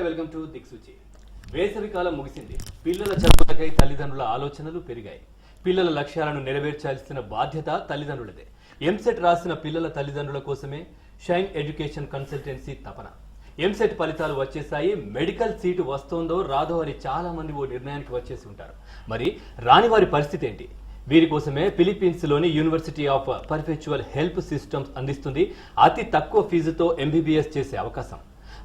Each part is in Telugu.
వెల్కమ్ టు దిక్సూచి. వేసవి కాలం ముగిసింది. పిల్లల చదువులకై తల్లిదండ్రుల ఆలోచనలు పెరిగాయి. పిల్లల లక్ష్యాలను నెరవేర్చాల్సిన బాధ్యత తల్లిదండ్రులదే. ఎంసెట్ రాసిన పిల్లల తల్లిదండ్రుల కోసమే షైన్ ఎడ్యుకేషన్ కన్సల్టెన్సీ తపన. ఎంసెట్ ఫలితాలు వచ్చేసాయి. మెడికల్ సీటు వస్తోందో రాదో అని చాలా మంది ఓ నిర్ణయానికి వచ్చేసి ఉంటారు. మరి రాని వారి పరిస్థితి ఏంటి? వీరి కోసమే ఫిలిప్పీన్స్ లోని university of perpetual help systems అందిస్తుంది అతి తక్కువ ఫీజుతో ఎంబీబీఎస్ చేసే అవకాశం.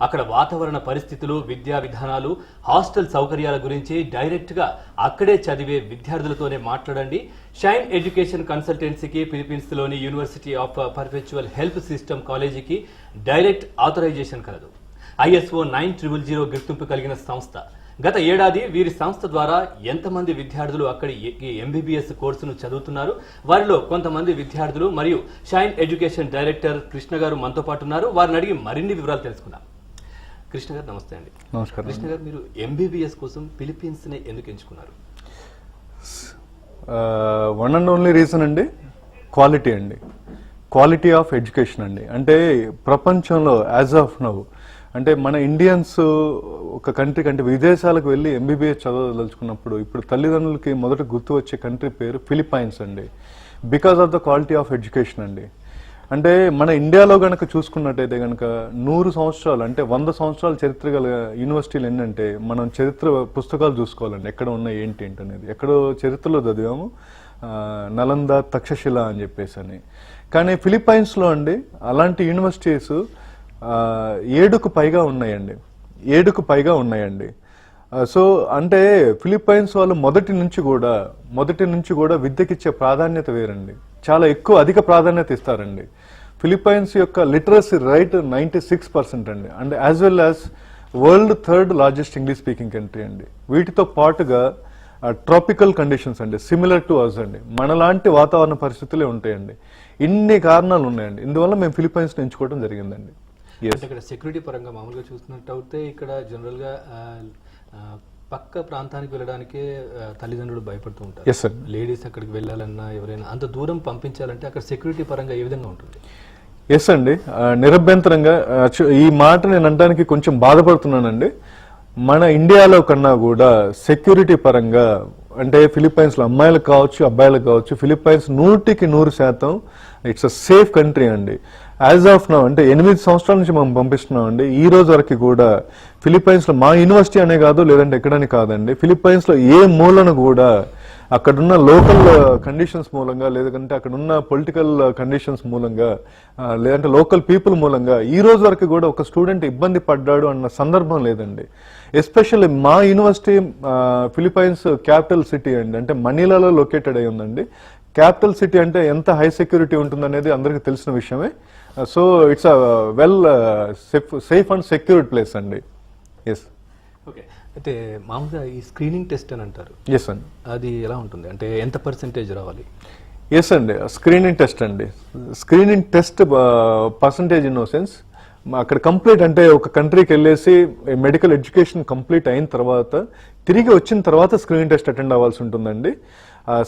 అక్కడ వాతావరణ పరిస్థితులు, విద్యా విధానాలు, హాస్టల్ సౌకర్యాల గురించి డైరెక్ట్ గా అక్కడే చదివే విద్యార్థులతోనే మాట్లాడండి. షైన్ ఎడ్యుకేషన్ కన్సల్టెన్సీకి ఫిలిప్పీన్స్ లోని university of perpetual help system కాలేజీకి డైరెక్ట్ ఆథరైజేషన్ కలదు. ISO 9000 గుర్తింపు కలిగిన సంస్థ. గత ఏడాది వీరి సంస్థ ద్వారా ఎంతమంది విద్యార్థులు అక్కడి ఎంబీబీఎస్ కోర్సును చదువుతున్నారు? వారిలో కొంతమంది విద్యార్థులు మరియు షైన్ ఎడ్యుకేషన్ డైరెక్టర్ కృష్ణ గారు మనతో పాటు ఉన్నారు. వారిని అడిగి మరిన్ని వివరాలు తెలుసుకుందాం. కృష్ణ గారు నమస్తే అండి. నమస్కారం. కృష్ణ గారు, మీరు ఎంబీబీఎస్ కోసం ఫిలిప్పీన్స్ ని ఎందుకు ఎంచుకున్నారు? వన్ అండ్ ఓన్లీ రీజన్ అండి, క్వాలిటీ అండి. క్వాలిటీ ఆఫ్ ఎడ్యుకేషన్ అండి. అంటే ప్రపంచంలో యాజ్ ఆఫ్ నౌ అంటే మన ఇండియన్స్ ఒక కంట్రీకి అంటే విదేశాలకు వెళ్ళి ఎంబీబీఎస్ చదవదలుచుకున్నప్పుడు ఇప్పుడు తల్లిదండ్రులకి మొదట గుర్తు వచ్చే కంట్రీ పేరు ఫిలిప్పైన్స్ అండి. Because of the quality of education అండి. అంటే మన ఇండియాలో గనక చూసుకున్నట్టయితే కనుక 100 సంవత్సరాలు అంటే 100 సంవత్సరాల చరిత్ర గల యూనివర్సిటీలు ఏంటంటే మనం చరిత్ర పుస్తకాలు చూసుకోవాలండి. ఎక్కడ ఉన్నాయి ఏంటి అనేది ఎక్కడో చరిత్రలో చదివాము, నలంద, తక్షశిల అని చెప్పేసి అని. కానీ ఫిలిప్పైన్స్లో అండి అలాంటి యూనివర్సిటీస్ 7కు పైగా ఉన్నాయండి. 7కు పైగా ఉన్నాయండి. సో అంటే ఫిలిప్పైన్స్ వాళ్ళు మొదటి నుంచి కూడా విద్యకిచ్చే ప్రాధాన్యత వేరండి. చాలా ఎక్కువ అధిక ప్రాధాన్యత ఇస్తారండి. ఫిలిప్పైన్స్ యొక్క లిటరసీ రైట్ 96% అండి. And as well as world 3rd largest English speaking country అండి. వీటితో పాటుగా ట్రాపికల్ కండిషన్స్ అండి, సిమిలర్ టు అస్ అండి. మనలాంటి వాతావరణ పరిస్థితులే ఉంటాయండి. ఇన్ని కారణాలు ఉన్నాయండి. ఇందువల్ల మేము ఫిలిప్పైన్స్ ఎంచుకోవడం జరిగిందండి. ఇక్కడ సెక్యూరిటీ పరంగా మామూలుగా చూసినట్టు అయితే ఇక్కడ జనరల్ గా పక్క ప్రాంతానికి వెళ్ళడానికే తల్లిదండ్రులు భయపడుతూ ఉంటారు. లేడీస్ అక్కడికి వెళ్ళాలన్నా ఎవరైనా అంత దూరం పంపించాలంటే అక్కడ సెక్యూరిటీ పరంగా ఏ విధంగా ఉంటుంది? ఎస్ అండి, నిరభ్యంతరంగా ఈ మాట నేను అనడానికి కొంచెం బాధపడుతున్నానండి. మన ఇండియాలో కన్నా కూడా సెక్యూరిటీ పరంగా అంటే ఫిలిప్పైన్స్ లో అమ్మాయిలకు కావచ్చు అబ్బాయిలకు కావచ్చు ఫిలిప్పైన్స్ 100కి 100% ఇట్స్ అ సేఫ్ కంట్రీ అండి. యాజ్ ఆఫ్ నౌ అంటే 8 సంవత్సరాల నుంచి మనం పంపిస్తున్నాం అండి. ఈ రోజు వరకు కూడా ఫిలిప్పైన్స్ లో మా యూనివర్సిటీ అనే కాదు, లేదంటే ఎక్కడని కాదండి, ఫిలిప్పైన్స్ లో ఏ మూలను కూడా అక్కడున్న లోకల్ కండిషన్స్ మూలంగా, లేదంటే అక్కడున్న పొలిటికల్ కండిషన్స్ మూలంగా, లేదంటే లోకల్ పీపుల్ మూలంగా ఈ రోజు వరకు కూడా ఒక స్టూడెంట్ ఇబ్బంది పడ్డాడు అన్న సందర్భం లేదండి. ఎస్పెషల్లీ మా యూనివర్సిటీ ఫిలిప్పైన్స్ క్యాపిటల్ సిటీ అండి, అంటే మనీలాలో లొకేటెడ్ అయి ఉందండి. క్యాపిటల్ సిటీ అంటే ఎంత హై సెక్యూరిటీ ఉంటుందనేది అందరికీ తెలిసిన విషయమే. So it's a well safe and secured place అండి. ఎస్. ఓకే, అయితే మామూలుగా ఈ స్క్రీనింగ్ టెస్ట్ అని అంటారు. ఎస్ అండి. అది ఎలా ఉంటుంది? అంటే ఎంత పర్సెంటేజ్ రావాలి? ఎస్ అండి, స్క్రీనింగ్ టెస్ట్ అండి. Screening test percentage in no sense అక్కడ కంప్లీట్ అంటే ఒక కంట్రీకి వెళ్ళేసి మెడికల్ ఎడ్యుకేషన్ కంప్లీట్ అయిన తర్వాత తిరిగి వచ్చిన తర్వాత స్క్రీనింగ్ టెస్ట్ అటెండ్ అవ్వాల్సి ఉంటుందండి.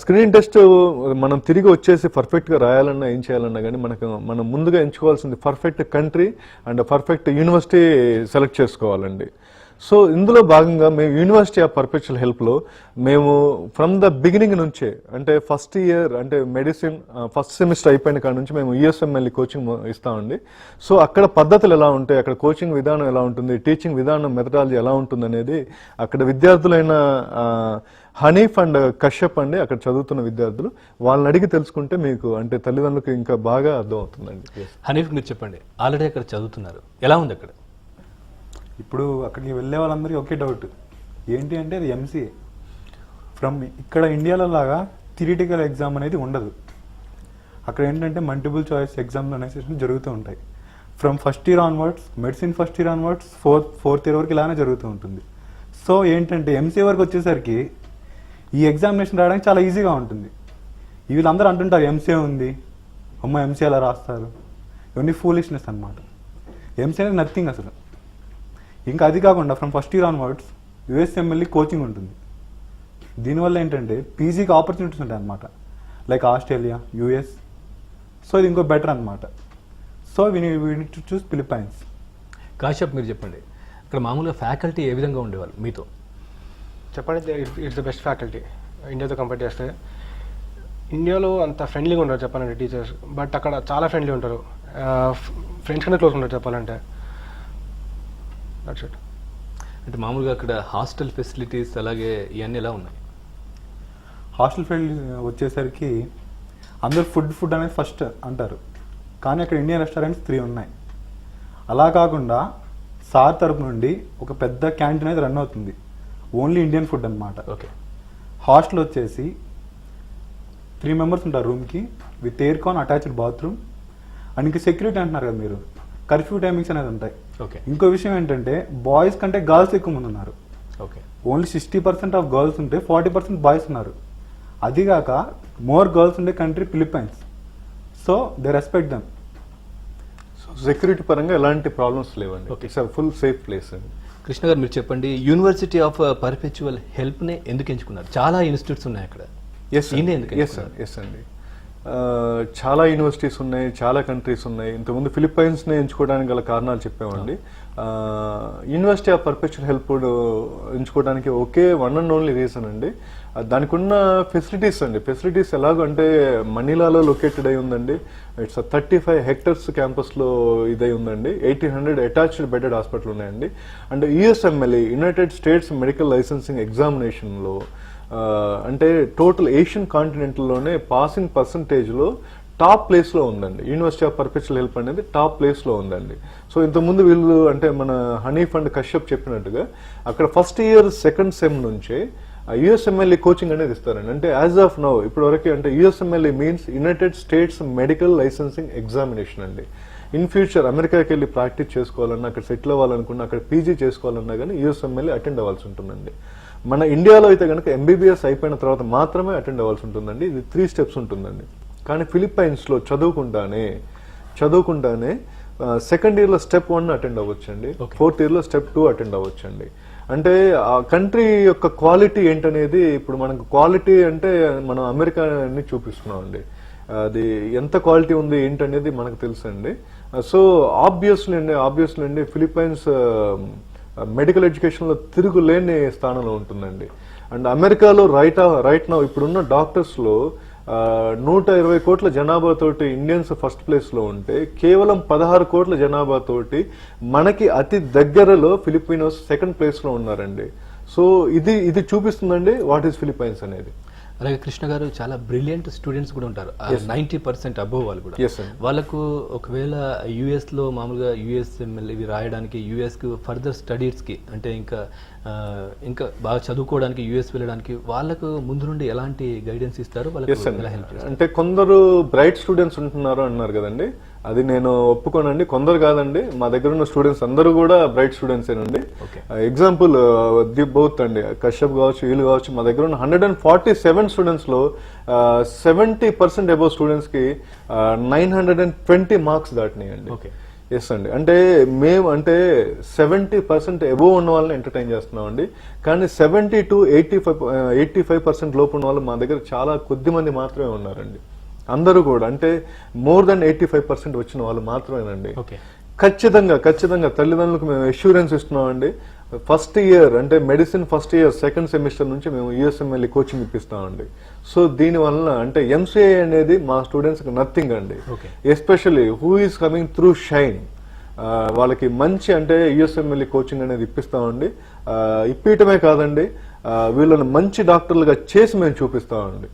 స్క్రీనింగ్ టెస్ట్ మనం తిరిగి వచ్చేసి పర్ఫెక్ట్గా రాయాలన్నా ఏం చేయాలన్నా కానీ మనం ముందుగా ఎంచుకోవాల్సింది perfect country and perfect university select చేసుకోవాలండి. సో ఇందులో భాగంగా మేము యూనివర్సిటీ ఆఫ్ పర్పెచువల్ హెల్ప్లో మేము ఫ్రమ్ ద బిగినింగ్ నుంచే అంటే ఫస్ట్ ఇయర్ అంటే మెడిసిన్ ఫస్ట్ సెమిస్టర్ అయిపోయిన కాడ నుంచి మేము USMLE కోచింగ్ ఇస్తామండి. సో అక్కడ పద్ధతులు ఎలా ఉంటాయి, అక్కడ కోచింగ్ విధానం ఎలా ఉంటుంది, టీచింగ్ విధానం మెథడాలజీ ఎలా ఉంటుంది అనేది అక్కడ విద్యార్థులైన హనీఫ్ అండ్ కశ్యప్ అండి, అక్కడ చదువుతున్న విద్యార్థులు, వాళ్ళని అడిగి తెలుసుకుంటే మీకు అంటే తల్లిదండ్రులకు ఇంకా బాగా అర్థం అవుతుందండి. హనీఫ్, మీరు చెప్పండి, ఆల్రెడీ అక్కడ చదువుతున్నారు, ఎలా ఉంది అక్కడ? ఇప్పుడు అక్కడికి వెళ్ళే వాళ్ళందరికీ ఒకే డౌట్ ఏంటి అంటే అది MCA. ఫ్రమ్ ఇక్కడ ఇండియాలో లాగా థియరిటికల్ ఎగ్జామ్ అనేది ఉండదు. అక్కడ ఏంటంటే మల్టిపుల్ చాయిస్ ఎగ్జామినేషన్ జరుగుతూ ఉంటాయి. From first year onwards, medicine first year onwards fourth year వరకు ఇలానే జరుగుతూ ఉంటుంది. సో ఏంటంటే MCA వరకు వచ్చేసరికి ఈ ఎగ్జామినేషన్ రావడానికి చాలా ఈజీగా ఉంటుంది. వీళ్ళందరూ అంటుంటారు MCA ఉంది, అమ్మ MCA అలా రాస్తారు, ఇవన్నీ ఫూలిష్నెస్ అనమాట. MCA అనేది నథింగ్ అసలు. ఇంకా అది కాకుండా from first year onwards USMLE coaching ఉంటుంది. దీనివల్ల ఏంటంటే పీజీకి ఆపర్చునిటీస్ ఉంటాయి అనమాట, లైక్ ఆస్ట్రేలియా, US. సో ఇది ఇంకో బెటర్ అనమాట. So we need to choose Philippines. Kashyap, మీరు చెప్పండి, అక్కడ అక్కడ మామూలుగా ఫ్యాకల్టీ ఏ విధంగా ఉండేవాళ్ళు మీతో? చెప్పండి, ఇట్స్ ద బెస్ట్ ఫ్యాకల్టీ ఇండియాతో కంపేర్ చేస్తే. ఇండియాలో అంత ఫ్రెండ్లీగా ఉంటారు చెప్పాలంటే టీచర్స్, బట్ అక్కడ చాలా ఫ్రెండ్లీ ఉంటారు, ఫ్రెండ్స్ కన్నా క్లోజ్ ఉంటారు చెప్పాలంటే. That's it. అంటే మామూలుగా అక్కడ హాస్టల్ ఫెసిలిటీస్ అలాగే ఇవన్నీ ఎలా ఉన్నాయి? హాస్టల్ ఫీల్డ్ వచ్చేసరికి అందరూ ఫుడ్ అనేది ఫస్ట్ అంటారు, కానీ అక్కడ ఇండియన్ రెస్టారెంట్స్ 3 ఉన్నాయి. అలా కాకుండా సార్ తరపు నుండి ఒక పెద్ద క్యాంటీన్ అయితే రన్ అవుతుంది, ఓన్లీ ఇండియన్ ఫుడ్ అనమాట. ఓకే. హాస్టల్ వచ్చేసి 3 మెంబర్స్ ఉంటారు రూమ్కి, with air con attached bathroom. And ఇంకా సెక్యూరిటీ అంటున్నారు కదా మీరు, కర్ఫ్యూ టైమింగ్స్ అనేది ఉంటాయి. ఓకే. ఇంకో విషయం ఏంటంటే బాయ్స్ కంటే గర్ల్స్ ఎక్కువ మంది ఉన్నారు. ఓకే. ఓన్లీ 60% ఆఫ్ గర్ల్స్ ఉంటే 40% బాయ్స్ ఉన్నారు. అదిగాక మోర్ గర్ల్స్ ఉండే country Philippines, so they respect dum. So security పరంగా ఎలాంటి ప్రాబ్లమ్స్ లేవండి. Okay. It's full safe place అండి. కృష్ణ గారు మీరు చెప్పండి, యూనివర్సిటీ ఆఫ్ పర్పెచువల్ హెల్ప్నే ఎందుకు ఎంచుకున్నారు? చాలా ఇన్స్టిట్యూట్స్ ఉన్నాయి అక్కడ. ఎస్ ఈయన ఎందుకు ఎస్ అండి. చాలా యూనివర్సిటీస్ ఉన్నాయి, చాలా కంట్రీస్ ఉన్నాయి. ఇంతకుముందు ఫిలిప్పైన్స్ని ఎంచుకోవడానికి గల కారణాలు చెప్పామండి. యూనివర్సిటీ ఆఫ్ పర్పెచువల్ హెల్ప్ ఎంచుకోవడానికి ఒకే వన్ అండ్ ఓన్లీ రీజన్ అండి, దానికి ఉన్న ఫెసిలిటీస్ అండి. ఫెసిలిటీస్ ఎలాగో అంటే మనీలాలో లొకేటెడ్ అయి ఉందండి. ఇట్స్ 35 హెక్టర్స్ క్యాంపస్లో ఇదై ఉందండి. 1800 అటాచ్డ్ బెడెడ్ హాస్పిటల్ ఉన్నాయండి. And USMLE United states medical licensing ఎగ్జామినేషన్లో అంటే టోటల్ ఏషియన్ కాంటినెంట్లోనే పాసింగ్ పర్సంటేజ్లో టాప్ ప్లేస్లో ఉందండి. యూనివర్సిటీ ఆఫ్ పర్పెచువల్ హెల్ప్ అనేది టాప్ ప్లేస్లో ఉందండి. సో ఇంతకుముందు వీళ్ళు అంటే మన హనీఫ్ అండ్ కశ్యప్ చెప్పినట్టుగా అక్కడ ఫస్ట్ ఇయర్ సెకండ్ సెమ్ నుంచే యుఎస్ఎంఎల్ఈ కోచింగ్ అనేది ఇస్తారండి. అంటే యాజ్ ఆఫ్ నౌ ఇప్పటివరకు అంటే USMLE means United states medical licensing examination అండి. ఇన్ ఫ్యూచర్ అమెరికాకి వెళ్ళి ప్రాక్టీస్ చేసుకోవాలన్నా, అక్కడ సెటిల్ అవ్వాలనుకున్నా, అక్కడ పీజీ చేసుకోవాలన్నా కానీ యుఎస్ఎంఎల్ఈ అటెండ్ అవ్వాల్సి ఉంటుందండి. మన ఇండియాలో అయితే కనుక ఎంబీబీఎస్ అయిపోయిన తర్వాత మాత్రమే అటెండ్ అవ్వాల్సి ఉంటుందండి. ఇది 3 స్టెప్స్ ఉంటుందండి. కానీ ఫిలిప్పైన్స్లో చదువుకుంటానే సెకండ్ ఇయర్లో స్టెప్ 1 అటెండ్ అవ్వచ్చండి, 4th ఇయర్లో స్టెప్ 2 అటెండ్ అవ్వచ్చండి. అంటే ఆ కంట్రీ యొక్క క్వాలిటీ ఏంటనేది ఇప్పుడు మనకు క్వాలిటీ అంటే మనం అమెరికాని చూపిస్తున్నామండి. అది ఎంత క్వాలిటీ ఉంది ఏంటనేది మనకు తెలుసండి. సో ఆబ్వియస్లీ అండి ఫిలిప్పైన్స్ మెడికల్ ఎడ్యుకేషన్లో తిరుగులేని స్థానంలో ఉంటుందండి. అండ్ అమెరికాలో రైట్ నౌ ఇప్పుడున్న డాక్టర్స్లో 120 కోట్ల జనాభాతోటి ఇండియన్స్ ఫస్ట్ ప్లేస్లో ఉంటే కేవలం 16 కోట్ల జనాభాతోటి మనకి అతి దగ్గరలో ఫిలిప్పీనోస్ సెకండ్ ప్లేస్లో ఉన్నారండి. సో ఇది చూపిస్తుందండి వాట్ ఈస్ ఫిలిప్పైన్స్ అనేది. అలాగే కృష్ణ గారు చాలా బ్రిలియంట్ స్టూడెంట్స్ కూడా ఉంటారు, 90% అబోవ్ వాళ్ళు కూడా. వాళ్ళకు ఒకవేళ యుఎస్లో మామూలుగా యుఎస్ఎంఎల్ ఇవి రాయడానికి, యుఎస్కి ఫర్దర్ స్టడీస్కి అంటే ఇంకా బాగా చదువుకోవడానికి యుఎస్ వెళ్ళడానికి వాళ్ళకు ముందు నుండి ఎలాంటి గైడెన్స్ ఇస్తారు? వాళ్ళకి ఎలా హెల్ప్ చేస్తారు? అంటే కొందరు బ్రైట్ స్టూడెంట్స్ ఉంటున్నారు అన్నారు కదండి, అది నేను ఒప్పుకోనండి. కొందరు కాదండి, మా దగ్గర ఉన్న స్టూడెంట్స్ అందరూ కూడా బ్రైట్ స్టూడెంట్స్ ఏనండి. ఎగ్జాంపుల్ బౌత్ అండి, కశ్యప్ కావచ్చు, వీళ్ళు కావచ్చు. మా దగ్గర ఉన్న 147 స్టూడెంట్స్ లో 70% అబౌవ్ స్టూడెంట్స్ కి 920 మార్క్స్ దాటినాయండి. ఎస్ అండి. అంటే మేము అంటే 70% అబోవ్ ఉన్న వాళ్ళని ఎంటర్టైన్ చేస్తున్నాం అండి. కానీ 70 to 85% లోపు ఉన్న వాళ్ళు మా దగ్గర చాలా కొద్ది మంది మాత్రమే ఉన్నారండి. అందరూ కూడా అంటే మోర్ దెన్ 85% వచ్చిన వాళ్ళు మాత్రమేనండి. ఖచ్చితంగా తల్లిదండ్రులకు మేము అష్యూరెన్స్ ఇస్తున్నామండి. ఫస్ట్ ఇయర్ అంటే medicine first year second semester నుంచి మేము యుఎస్ఎంఎల్ఈ కోచింగ్ ఇప్పిస్తామండి. సో దీనివల్ల అంటే ఎంసీఏ అనేది మా స్టూడెంట్స్కి నథింగ్ అండి. Especially who is coming through shine వాళ్ళకి మంచి అంటే యుఎస్ఎంఎల్ఈ కోచింగ్ అనేది ఇప్పిస్తామండి. ఇప్పించటమే కాదండి, వీళ్ళని మంచి డాక్టర్లుగా చేసి మేము చూపిస్తామండి.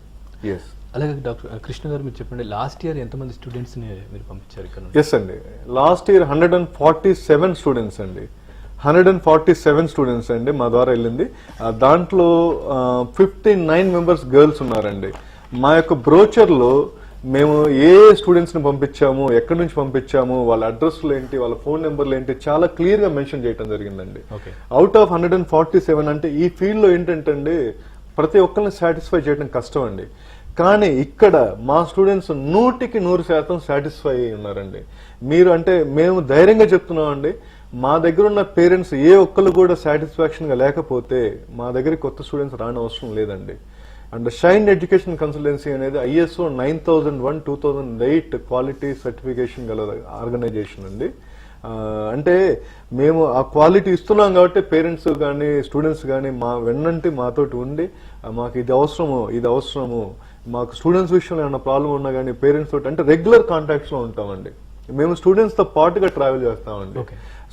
ఎస్. అలాగే డాక్టర్ కృష్ణ గారు మీరు చెప్పండి, లాస్ట్ ఇయర్ ఎంతమంది స్టూడెంట్స్ని మీరు పంపించారు ఇక్కడ? ఎస్ అండి, లాస్ట్ ఇయర్ 147 స్టూడెంట్స్ అండి. 147 స్టూడెంట్స్ అండి మా ద్వారా వెళ్ళింది. దాంట్లో 59 మెంబర్స్ గర్ల్స్ ఉన్నారండి. మా యొక్క బ్రోచర్లో మేము ఏ స్టూడెంట్స్ని పంపించాము, ఎక్కడి నుంచి పంపించాము, వాళ్ళ అడ్రస్లు ఏంటి, వాళ్ళ ఫోన్ నెంబర్లు ఏంటి చాలా క్లియర్గా మెన్షన్ చేయడం జరిగిందండి. అవుట్ ఆఫ్ 147 అంటే ఈ ఫీల్డ్లో ఏంటంటే అండి ప్రతి ఒక్కరిని సాటిస్ఫై చేయడం కష్టం అండి. కానీ ఇక్కడ మా స్టూడెంట్స్ 100% సాటిస్ఫై అయ్యి ఉన్నారండి. మీరు అంటే మేము ధైర్యంగా చెప్తున్నామండి, మా దగ్గర ఉన్న పేరెంట్స్ ఏ ఒక్కరు కూడా సాటిస్ఫాక్షన్గా లేకపోతే మా దగ్గర కొత్త స్టూడెంట్స్ రాని అవసరం లేదండి. అండ్ షైన్ ఎడ్యుకేషన్ కన్సల్టెన్సీ అనేది ISO 9001 2008 క్వాలిటీ సర్టిఫికేషన్ గల ఆర్గనైజేషన్ అండి. అంటే మేము ఆ క్వాలిటీ ఇస్తున్నాం కాబట్టి పేరెంట్స్ కానీ స్టూడెంట్స్ కానీ మా వెన్నంటి మాతోటి ఉండి మాకు ఇది అవసరము మాకు స్టూడెంట్స్ విషయంలో ఏమైనా ప్రాబ్లం ఉన్నా కానీ పేరెంట్స్ తోటి అంటే రెగ్యులర్ కాంటాక్ట్స్ లో ఉంటామండి. మేము స్టూడెంట్స్ తో పాటుగా ట్రావెల్ చేస్తామండి.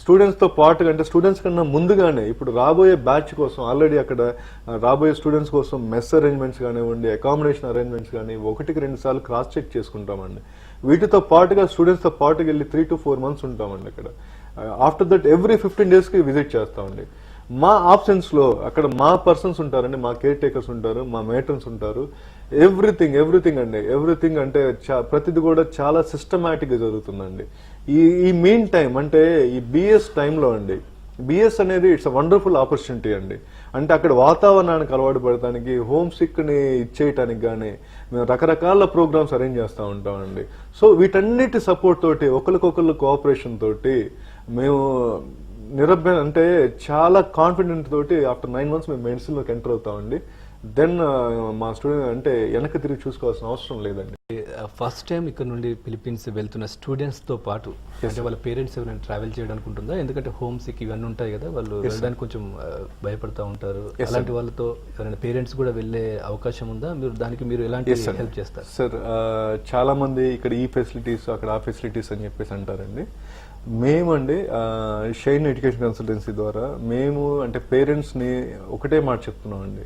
స్టూడెంట్స్ తో పాటుగా అంటే స్టూడెంట్స్ కన్నా ముందుగానే ఇప్పుడు రాబోయే బ్యాచ్ కోసం ఆల్రెడీ అక్కడ రాబోయే స్టూడెంట్స్ కోసం మెస్ అరేంజ్మెంట్స్ కానివ్వండి, అకామిడేషన్ అరేంజ్మెంట్స్ కానీ 1-2 సార్లు క్రాస్ చెక్ చేసుకుంటామండి. వీటితో పాటుగా స్టూడెంట్స్ తో పాటుగా వెళ్ళి 3 to 4 months ఉంటామండి అక్కడ. ఆఫ్టర్ దట్ ఎవ్రీ 15 days కి విజిట్ చేస్తామండి. మా ఆబ్సెన్స్ లో అక్కడ మా పర్సన్స్ ఉంటారండి, మా కేర్ టేకర్స్ ఉంటారు, మా మేట్రన్స్ ఉంటారు. ఎవ్రీథింగ్ అంటే ప్రతిది కూడా చాలా సిస్టమాటిక్ గా జరుగుతుందండి. ఈ మెయిన్ టైం అంటే ఈ బిఎస్ టైంలో అండి, బిఎస్ అనేది ఇట్స్ అ వండర్ఫుల్ ఆపర్చునిటీ అండి. అంటే అక్కడ వాతావరణానికి అలవాటు పడటానికి, హోమ్ సిక్ ని ఇచ్చేయటానికి కానీ మేము రకరకాల ప్రోగ్రామ్స్ అరేంజ్ చేస్తూ ఉంటామండి. సో వీటన్నిటి సపోర్ట్ తోటి ఒకరికొకరు కోఆపరేషన్ తోటి మేము అంటే చాలా కాన్ఫిడెంట్ తోటి ఆఫ్టర్ 9 months మేము మెడిసిన్ లోకి ఎంటర్ అవుతామండి. దెన్ మా స్టూడెంట్ అంటే వెనక్కి తిరిగి చూసుకోవాల్సిన అవసరం లేదండి. ఫస్ట్ టైం ఇక్కడ నుండి ఫిలిప్పీన్స్ వెళ్తున్న స్టూడెంట్స్ తో పాటు అంటే వాళ్ళ పేరెంట్స్ ఎవరైనా ట్రావెల్ చేయడానికి ఉంటుందా? ఎందుకంటే హోమ్ సిక్ ఇవన్నీ ఉంటాయి కదా, వాళ్ళు వెళ్ళడానికి కొంచెం భయపడతా ఉంటారు. అలాంటి వాళ్ళతో ఎవరైనా పేరెంట్స్ కూడా వెళ్ళే అవకాశం ఉందా? మీరు ఎలాంటి హెల్ప్ చేస్తారు? సార్ చాలా మంది ఇక్కడ ఈ ఫెసిలిటీస్ అక్కడ ఆ ఫెసిలిటీస్ అని చెప్పేసి అంటారండి. మేమండి షైన్ ఎడ్యుకేషన్ కన్సల్టెన్సీ ద్వారా మేము అంటే పేరెంట్స్ ని ఒకటే మాట చెప్తున్నాం అండి,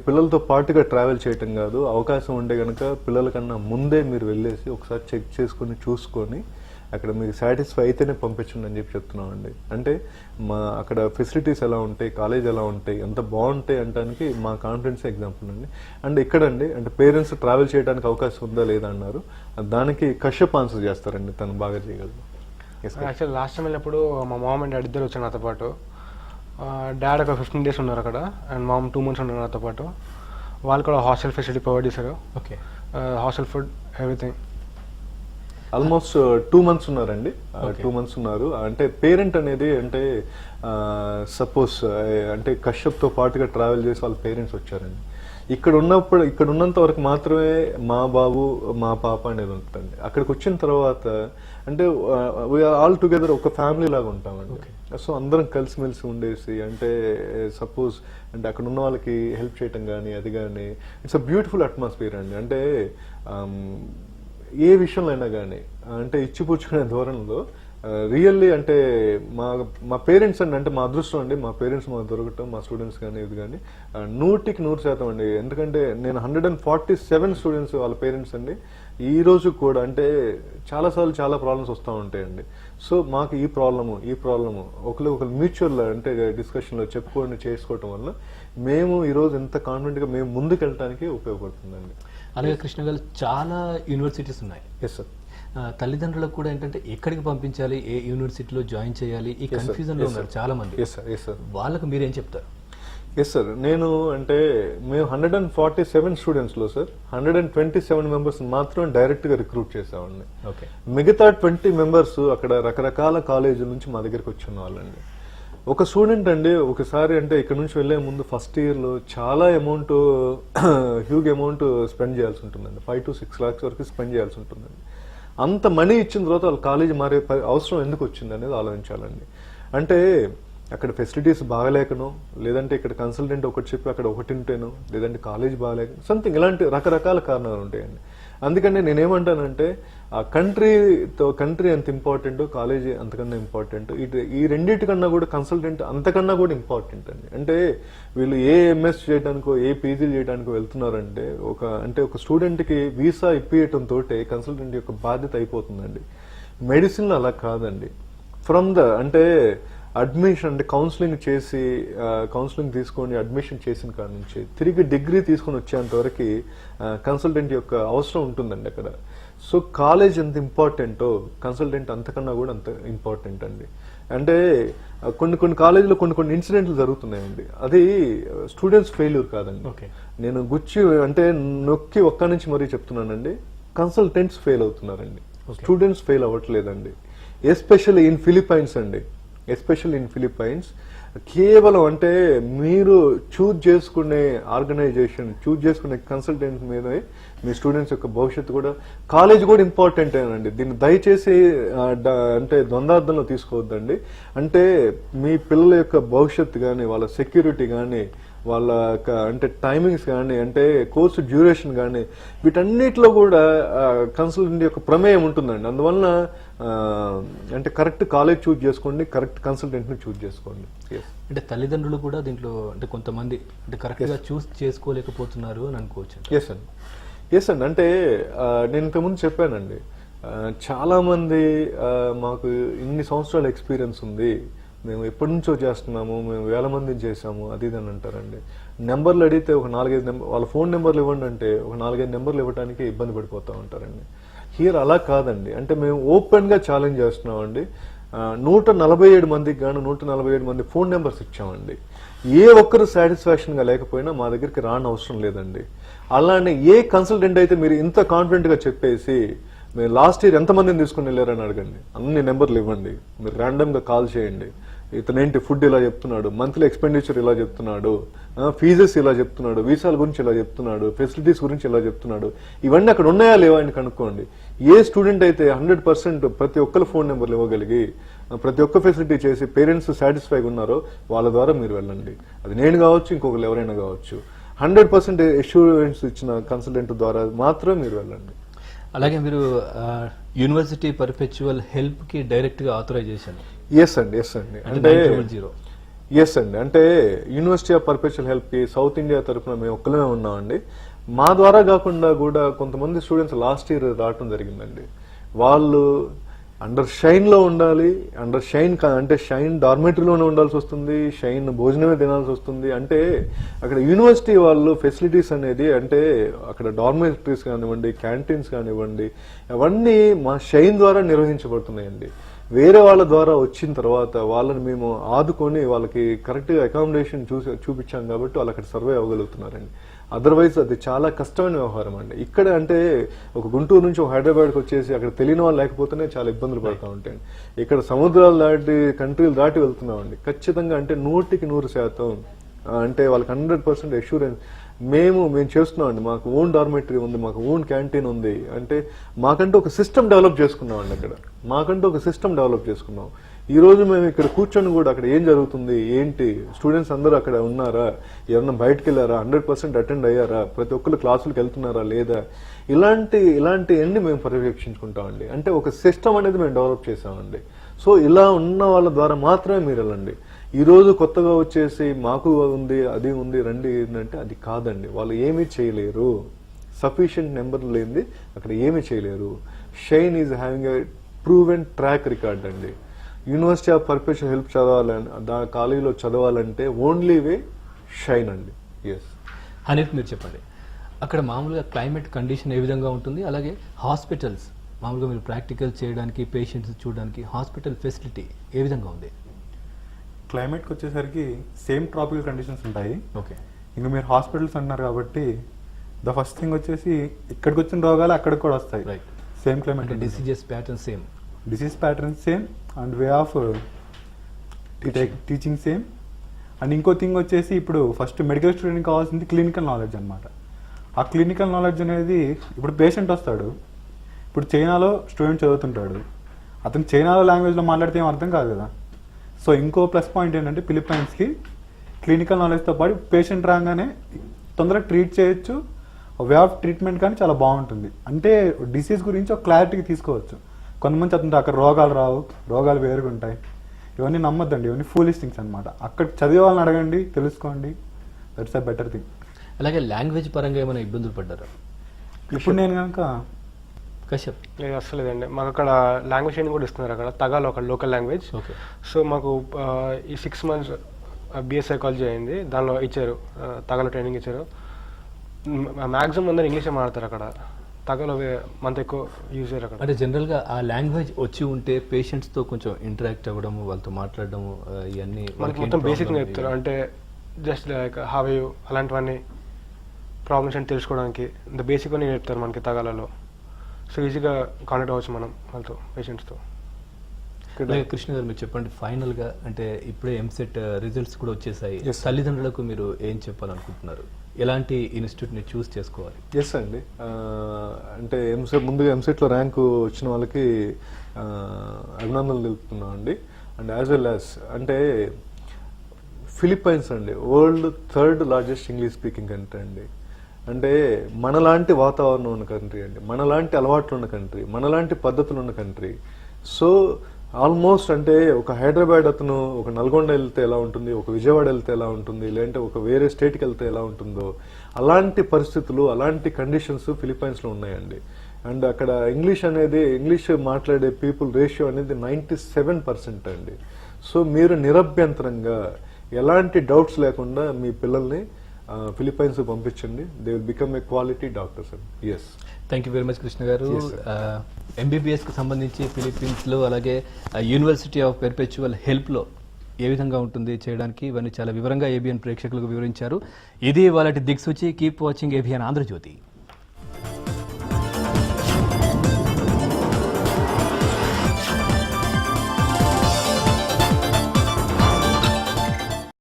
పిల్లలతో పాటుగా ట్రావెల్ చేయటం కాదు, అవకాశం ఉంటే కనుక పిల్లల కన్నా ముందే మీరు వెళ్ళేసి ఒకసారి చెక్ చేసుకుని చూసుకొని అక్కడ మీకు సాటిస్ఫై అయితేనే పంపించండి అని చెప్పి చెప్తున్నామండి. అంటే మా అక్కడ ఫెసిలిటీస్ ఎలా ఉంటాయి, కాలేజ్ ఎలా ఉంటాయి, ఎంత బాగుంటాయి అనడానికి మా కాన్ఫిడెన్స్ ఎగ్జాంపుల్ అండి. అండ్ ఇక్కడండి అంటే పేరెంట్స్ ట్రావెల్ చేయడానికి అవకాశం ఉందా లేదా అన్నారు, దానికి కశ్యప్ ఆన్సర్ చేస్తారండి, తను బాగా చేయగలరు. యాక్చువల్లీ లాస్ట్ టైం వెళ్ళినప్పుడు మా మామ్ అండ్ డాడ్ ఇద్దరు వచ్చారు నాతో పాటు. డాడ్ ఒక 15 days ఉన్నారు అక్కడ, అండ్ మామ్ 2 months ఉన్నారు నాతో పాటు. వాళ్ళు కూడా హాస్టల్ ఫెసిలిటీ ప్రొవైడ్ చేశారు. Okay, hostel food everything. Almost 2 months ఉన్నారండి. 2 months ఉన్నారు. అంటే పేరెంట్ అనేది అంటే సపోజ్ అంటే కశ్యప్ తో పాటుగా ట్రావెల్ చేసి వాళ్ళ పేరెంట్స్ వచ్చారండి. ఇక్కడ ఉన్నంత వరకు మాత్రమే మా బాబు మా పాప అనేది ఉంటుందండి. అక్కడికి వచ్చిన తర్వాత అంటే ఆల్ టుగెదర్ ఒక ఫ్యామిలీ లాగా ఉంటామండి. సో అందరం కలిసిమెలిసి ఉండేసి అంటే సపోజ్ అంటే అక్కడ ఉన్న వాళ్ళకి హెల్ప్ చేయటం కానీ అది కానీ ఇట్స్ అ బ్యూటిఫుల్ అట్మాస్ఫియర్ అండి. అంటే ఏ విషయంలో అయినా కానీ అంటే ఇచ్చిపుచ్చుకునే ధోరణిలో రియల్లీ అంటే మా పేరెంట్స్ అండి, అంటే మా అదృష్టం అండి, మా పేరెంట్స్ మాకు దొరకటం, మా స్టూడెంట్స్ కానీ ఇది కానీ 100% అండి. ఎందుకంటే నేను 147 స్టూడెంట్స్ వాళ్ళ పేరెంట్స్ అండి. ఈ రోజు కూడా అంటే చాలాసార్లు చాలా ప్రాబ్లమ్స్ వస్తూ ఉంటాయండి. సో మాకు ఈ ప్రాబ్లము ఒకరు మ్యూచువల్ అంటే డిస్కషన్లో చెప్పుకొని చేసుకోవటం వల్ల మేము ఈరోజు ఎంత కాన్ఫిడెంట్గా మేము ముందుకు వెళ్ళడానికి ఉపయోగపడుతుందండి. అలాగే కృష్ణ గారు చాలా యూనివర్సిటీస్ ఉన్నాయి. Yes sir. తల్లిదండ్రులకు కూడా ఏంటంటే ఎక్కడికి పంపించాలి, ఏ యూనివర్సిటీలో జాయిన్ చేయాలి, ఈ కన్ఫ్యూజన్ లో ఉన్నారు చాలా మంది. వాళ్ళకు మీరేం చెప్తారు? ఎస్ సార్, నేను అంటే మేము 147 స్టూడెంట్స్ లో సార్ 127 మెంబర్స్ మాత్రం డైరెక్ట్ గా రిక్రూట్ చేసామండి. మిగతా 20 మెంబర్స్ అక్కడ రకరకాల కాలేజీల నుంచి మా దగ్గరికి వచ్చిన వాళ్ళండి. ఒక స్టూడెంట్ అండి ఒకసారి అంటే ఇక్కడ నుంచి వెళ్లే ముందు ఫస్ట్ ఇయర్ లో చాలా హ్యూజ్ అమౌంట్ స్పెండ్ చేయాల్సి ఉంటుందండి. 5 to 6 lakhs వరకు స్పెండ్ చేయాల్సి ఉంటుందండి. అంత మనీ ఇచ్చిన తర్వాత వాళ్ళు కాలేజీ మారే అవసరం ఎందుకు వచ్చింది అనేది ఆలోచించాలండి. అంటే అక్కడ ఫెసిలిటీస్ బాగలేకనో, లేదంటే ఇక్కడ కన్సల్టెంట్ ఒకటి చెప్పి అక్కడ ఒకటి ఉంటేనో, లేదంటే కాలేజ్ బాగలేక సంథింగ్ ఇలాంటి రకరకాల కారణాలు ఉంటాయండి. అందుకని నేనేమంటానంటే ఆ కంట్రీ ఎంత ఇంపార్టెంట్, కాలేజీ అంతకన్నా ఇంపార్టెంట్. ఈ రెండింటికన్నా కూడా కన్సల్టెంట్ అంతకన్నా కూడా ఇంపార్టెంట్ అండి. అంటే వీళ్ళు ఏ ఎంఎస్ చేయడానికో ఏ పీజీ చేయడానికో వెళ్తున్నారంటే ఒక స్టూడెంట్ కి వీసా ఇప్పియటం తోటే కన్సల్టెంట్ యొక్క బాధ్యత అయిపోతుందండి. మెడిసిన్ అలా కాదండి. అంటే అడ్మిషన్ అంటే కౌన్సిలింగ్ తీసుకొని అడ్మిషన్ చేసిన కాడ నుంచి తిరిగి డిగ్రీ తీసుకొని వచ్చేంత వరకు కన్సల్టెంట్ యొక్క అవసరం ఉంటుందండి అక్కడ. సో కాలేజ్ ఎంత ఇంపార్టెంటో కన్సల్టెంట్ అంతకన్నా కూడా అంత ఇంపార్టెంట్ అండి. అంటే కొన్ని కాలేజీలో కొన్ని ఇన్సిడెంట్లు జరుగుతున్నాయండి. అది స్టూడెంట్స్ ఫెయిల్యూర్ కాదండి. నేను నొక్కి ఒక్క నుంచి మరీ చెప్తున్నానండి, కన్సల్టెంట్స్ ఫెయిల్ అవుతున్నారండి, స్టూడెంట్స్ ఫెయిల్ అవ్వట్లేదండి. Especially in Philippines. కేవలం అంటే మీరు చూజ్ చేసుకునే ఆర్గనైజేషన్, చూజ్ చేసుకునే కన్సల్టెంట్ మీద మీ స్టూడెంట్స్ యొక్క భవిష్యత్తు కూడా, కాలేజ్ కూడా ఇంపార్టెంట్ అండి. దీన్ని దయచేసి అంటే ద్వంద్వార్థంలో తీసుకోవద్దండి. అంటే మీ పిల్లల యొక్క భవిష్యత్తు కానీ, వాళ్ళ సెక్యూరిటీ కానీ, వాళ్ళ అంటే టైమింగ్స్ కానీ, అంటే కోర్సు డ్యూరేషన్ కానీ, వీటన్నిటిలో కూడా కన్సల్టెంట్ యొక్క ప్రమేయం ఉంటుందండి. అందువలన అంటే కరెక్ట్ కాలేజ్ చూజ్ చేసుకోండి, కరెక్ట్ కన్సల్టెంట్ని చూజ్ చేసుకోండి. అంటే తల్లిదండ్రులు కూడా దీంట్లో అంటే కొంతమంది అంటే కరెక్ట్గా చూస్ చేసుకోలేకపోతున్నారు అని అనుకోవచ్చు. ఎస్ అండి. అంటే నేను ఇంతకుముందు చెప్పానండి, చాలా మంది మాకు ఇన్ని సంవత్సరాల ఎక్స్పీరియన్స్ ఉంది, మేము ఎప్పటి నుంచో చేస్తున్నాము, మేము వేల మందిని చేసాము, అది ఇది అని అంటారండి. నెంబర్లు అడిగితే ఒక 4-5 నెంబర్, వాళ్ళ ఫోన్ నెంబర్లు ఇవ్వండి అంటే ఒక 4-5 నెంబర్లు ఇవ్వడానికి ఇబ్బంది పడిపోతూ ఉంటారండి. హియర్ అలా కాదండి. అంటే మేము ఓపెన్గా ఛాలెంజ్ చేస్తున్నామండి. 147 మందికి గాను 147 మంది ఫోన్ నెంబర్స్ ఇచ్చామండి. ఏ ఒక్కరు సాటిస్ఫాక్షన్గా లేకపోయినా మా దగ్గరికి రాని అవసరం లేదండి. అలానే ఏ కన్సల్టెంట్ అయితే మీరు ఇంత కాన్ఫిడెంట్గా చెప్పేసి మీరు లాస్ట్ ఇయర్ ఎంతమందిని తీసుకుని వెళ్ళారని అడగండి, అన్ని నెంబర్లు ఇవ్వండి, మీరు ర్యాండమ్గా కాల్ చేయండి. ఇతనేంటి ఫుడ్ ఇలా చెప్తున్నాడు, మంత్లీ ఎక్స్పెండిచర్ ఇలా చెప్తున్నాడు, ఫీజెస్ ఇలా చెప్తున్నాడు, వీసాల గురించి ఇలా చెప్తున్నాడు, ఫెసిలిటీస్ గురించి ఇలా చెప్తున్నాడు, ఇవన్నీ అక్కడ ఉన్నాయా లేవా అని కనుక్కోండి. ఏ స్టూడెంట్ అయితే 100% ప్రతి ఒక్కరు ఫోన్ నెంబర్లు ఇవ్వగలిగి ప్రతి ఒక్క ఫెసిలిటీ చేసి పేరెంట్స్ సాటిస్ఫైగా ఉన్నారో వాళ్ళ ద్వారా మీరు వెళ్ళండి. అది నేను కావచ్చు, ఇంకొకరు ఎవరైనా కావచ్చు. 100% అష్యూరెన్స్ ఇచ్చిన కన్సల్టెంట్ ద్వారా మాత్రమే మీరు వెళ్ళండి. అలాగే మీరు యూనివర్సిటీ పర్పెచువల్ హెల్ప్ కి డైరెక్ట్ గా ఆథరైజేషన్. ఎస్ అండి. అంటే యూనివర్సిటీ ఆఫ్ పర్పెచువల్ హెల్ప్ కి సౌత్ ఇండియా తరఫున మేము ఒక్కలమే ఉన్నామండి. మా ద్వారా కాకుండా కూడా కొంతమంది స్టూడెంట్స్ లాస్ట్ ఇయర్ రావటం జరిగిందండి. వాళ్ళు అండర్ షైన్ లో ఉండాలి, అండర్ షైన్ అంటే షైన్ డార్మెటరీలోనే ఉండాల్సి వస్తుంది, షైన్ భోజనమే తినాల్సి వస్తుంది. అంటే అక్కడ యూనివర్సిటీ వాళ్ళు ఫెసిలిటీస్ అనేది, అంటే అక్కడ డార్మెటరీస్ కానివ్వండి, క్యాంటీన్స్ కానివ్వండి, అవన్నీ మా షైన్ ద్వారా నిర్వహించబడుతున్నాయండి. వేరే వాళ్ళ ద్వారా వచ్చిన తర్వాత వాళ్ళని మేము ఆదుకొని వాళ్ళకి కరెక్ట్గా అకామిడేషన్ చూపించాం కాబట్టి వాళ్ళు అక్కడ సర్వే అవ్వగలుగుతున్నారండి. అదర్వైజ్ అది చాలా కష్టమైన వ్యవహారం అండి. ఇక్కడ అంటే ఒక గుంటూరు నుంచి ఒక హైదరాబాద్కి వచ్చేసి అక్కడ తెలియని వాళ్ళు లేకపోతేనే చాలా ఇబ్బందులు పడుతూ ఉంటాయండి. ఇక్కడ సముద్రాలు దాటి కంట్రీలు దాటి వెళ్తున్నామండి. ఖచ్చితంగా అంటే 100% అంటే వాళ్ళకి 100% అష్యూరెన్స్ మేము చేస్తున్నామండి. మాకు ఓన్ డార్మెటరీ ఉంది, మాకు ఓన్ క్యాంటీన్ ఉంది. అంటే మాకంటూ ఒక సిస్టమ్ డెవలప్ చేసుకున్నామండి. అక్కడ మాకంటూ ఒక సిస్టమ్ డెవలప్ చేసుకున్నాం. ఈ రోజు మేము ఇక్కడ కూర్చొని కూడా అక్కడ ఏం జరుగుతుంది, ఏంటి, స్టూడెంట్స్ అందరూ అక్కడ ఉన్నారా, ఎవరన్నా బయటకు వెళ్ళారా, 100% అటెండ్ అయ్యారా, ప్రతి ఒక్కరు క్లాసులకు వెళ్తున్నారా లేదా, ఇలాంటి అన్ని మేము పర్యవేక్షించుకుంటామండి. అంటే ఒక సిస్టమ్ అనేది మేము డెవలప్ చేసామండి. సో ఇలా ఉన్న వాళ్ళ ద్వారా మాత్రమే మీరు వెళ్ళండి. ఈ రోజు కొత్తగా వచ్చేసి మాకు ఉంది, అది ఉంది, రండి ఏంటంటే అది కాదండి. వాళ్ళు ఏమీ చేయలేరు. సఫిషియంట్ నెంబర్ లేనిది అక్కడ ఏమీ చేయలేరు. Shine is having a proven track record అండి. యూనివర్సిటీ ఆఫ్ పర్పెచువల్ హెల్ప్ చదవాలని కాలేజీలో చదవాలంటే ఓన్లీ వే షైన్ అండి. ఎస్. హనీఫ్, మీరు చెప్పండి, అక్కడ మామూలుగా క్లైమేట్ కండిషన్ ఏ విధంగా ఉంటుంది, అలాగే హాస్పిటల్స్ మామూలుగా మీరు ప్రాక్టికల్ చేయడానికి, పేషెంట్స్ చూడడానికి హాస్పిటల్ ఫెసిలిటీ ఏ విధంగా ఉంది? క్లైమేట్కి వచ్చేసరికి సేమ్ ట్రాపికల్ కండిషన్స్ ఉంటాయి. ఓకే. ఇంకా మీరు హాస్పిటల్స్ అన్నారు కాబట్టి ద ఫస్ట్ థింగ్ వచ్చేసి ఇక్కడికి వచ్చిన రోగాలు అక్కడికి కూడా వస్తాయి. Right. Same climate, diseases pattern same, disease pattern same and way of teaching same. And ఇంకో థింగ్ వచ్చేసి ఇప్పుడు ఫస్ట్ మెడికల్ స్టూడెంట్కి కావాల్సింది క్లినికల్ నాలెడ్జ్ అనమాట. ఆ క్లినికల్ నాలెడ్జ్ అనేది ఇప్పుడు పేషెంట్ వస్తాడు, ఇప్పుడు చైనాలో స్టూడెంట్ చదువుతుంటాడు, అతను చైనాలో లాంగ్వేజ్లో మాట్లాడితే ఏం అర్థం కాదు కదా. సో ఇంకో ప్లస్ పాయింట్ ఏంటంటే ఫిలిప్పైన్స్కి క్లినికల్ నాలెడ్జ్తో పాటు పేషెంట్ రాగానే తొందరగా ట్రీట్ చేయొచ్చు, వే ఆఫ్ ట్రీట్మెంట్ కానీ చాలా బాగుంటుంది. అంటే డిసీజ్ గురించి ఒక క్లారిటీకి తీసుకోవచ్చు. కొంతమంది చదువుతుంటే అక్కడ రోగాలు రావు, రోగాలు వేరుగా ఉంటాయి, ఇవన్నీ నమ్మొద్దండి, ఇవన్నీ ఫూలిష్ థింగ్స్ అనమాట. అక్కడ చదివే వాళ్ళని అడగండి, తెలుసుకోండి, దట్స్ అ బెటర్ థింగ్. అలాగే లాంగ్వేజ్ పరంగా ఏమైనా ఇబ్బందులు పడ్డారా? ఇప్పుడు నేను కనుక కశ్యప్. లేదు, అసలు లేదండి. మాకు అక్కడ లాంగ్వేజ్ ట్రైనింగ్ కూడా ఇస్తున్నారు అక్కడ, తగాలో ఒక లోకల్ లాంగ్వేజ్. ఓకే. సో మాకు ఈ 6 months బిఎస్ సైకాలజీ అయింది, దానిలో ఇచ్చారు, తగాలో ట్రైనింగ్ ఇచ్చారు. మ్యాక్సిమం అందరూ ఇంగ్లీషే మాట్లాడతారు అక్కడ, తగాలో మంత ఎక్కువ యూజ్ చేయరు అక్కడ. అంటే జనరల్గా ఆ లాంగ్వేజ్ వచ్చి ఉంటే పేషెంట్స్తో కొంచెం ఇంటరాక్ట్ అవ్వడము, వాళ్ళతో మాట్లాడడము, ఇవన్నీ మనకి మొత్తం బేసిక్గా చెప్తారు. అంటే జస్ట్ లైక్ హౌ యూ అలాంటివన్నీ ప్రాబ్లమ్స్ అని తెలుసుకోవడానికి ఇంత బేసిక్గా చెప్తారు మనకి తగాలలో. సో ఈజీగా కాంటాక్ట్ అవ్వచ్చు మనం వాళ్ళతో, పేషెంట్స్తో. అలాగే కృష్ణ గారు మీరు చెప్పండి ఫైనల్ గా, అంటే ఇప్పుడే ఎంసెట్ రిజల్ట్స్ కూడా వచ్చేసాయి. Yes. తల్లిదండ్రులకు మీరు ఏం చెప్పాలనుకుంటున్నారు? ఎలాంటి ఇన్స్టిట్యూట్ ని చూస్ చేసుకోవాలి? ఎస్ అండి, అంటే ముందుగా ఎంసెట్లో ర్యాంకు వచ్చిన వాళ్ళకి అభినందనలు తెలుపుతున్నాం అండి. అండ్ యాజ్ వెల్ యాజ్ అంటే ఫిలిప్పైన్స్ అండి world 3rd largest English speaking country అండి. అంటే మనలాంటి వాతావరణం ఉన్న కంట్రీ అండి, మనలాంటి అలవాట్లు ఉన్న కంట్రీ, మనలాంటి పద్ధతులు ఉన్న కంట్రీ. సో ఆల్మోస్ట్ అంటే ఒక హైదరాబాద్ అతను ఒక నల్గొండ వెళ్తే ఎలా ఉంటుంది, ఒక విజయవాడ వెళ్తే ఎలా ఉంటుంది, లేదంటే ఒక వేరే స్టేట్కి వెళ్తే ఎలా ఉంటుందో అలాంటి పరిస్థితులు, అలాంటి కండిషన్స్ ఫిలిప్పైన్స్లో ఉన్నాయండి. అండ్ అక్కడ ఇంగ్లీష్ మాట్లాడే పీపుల్ రేషియో అనేది 97% అండి. సో మీరు నిరభ్యంతరంగా ఎలాంటి డౌట్స్ లేకుండా మీ పిల్లల్ని ఫిలిప్పైన్స్ పంపించండి. They will become a quality doctors అండి. Yes, thank you very much Krishna garu. ఎంబీబీఎస్కి సంబంధించి ఫిలిప్పీన్స్లో అలాగే యూనివర్సిటీ ఆఫ్ పెర్పెచువల్ హెల్ప్లో ఏ విధంగా ఉంటుంది చేయడానికి, ఇవన్నీ చాలా వివరంగా ఏబిఎన్ ప్రేక్షకులకు వివరించారు. ఇది వాళ్ళ దిక్సూచి. Keep watching ABN Andhra Jyothi.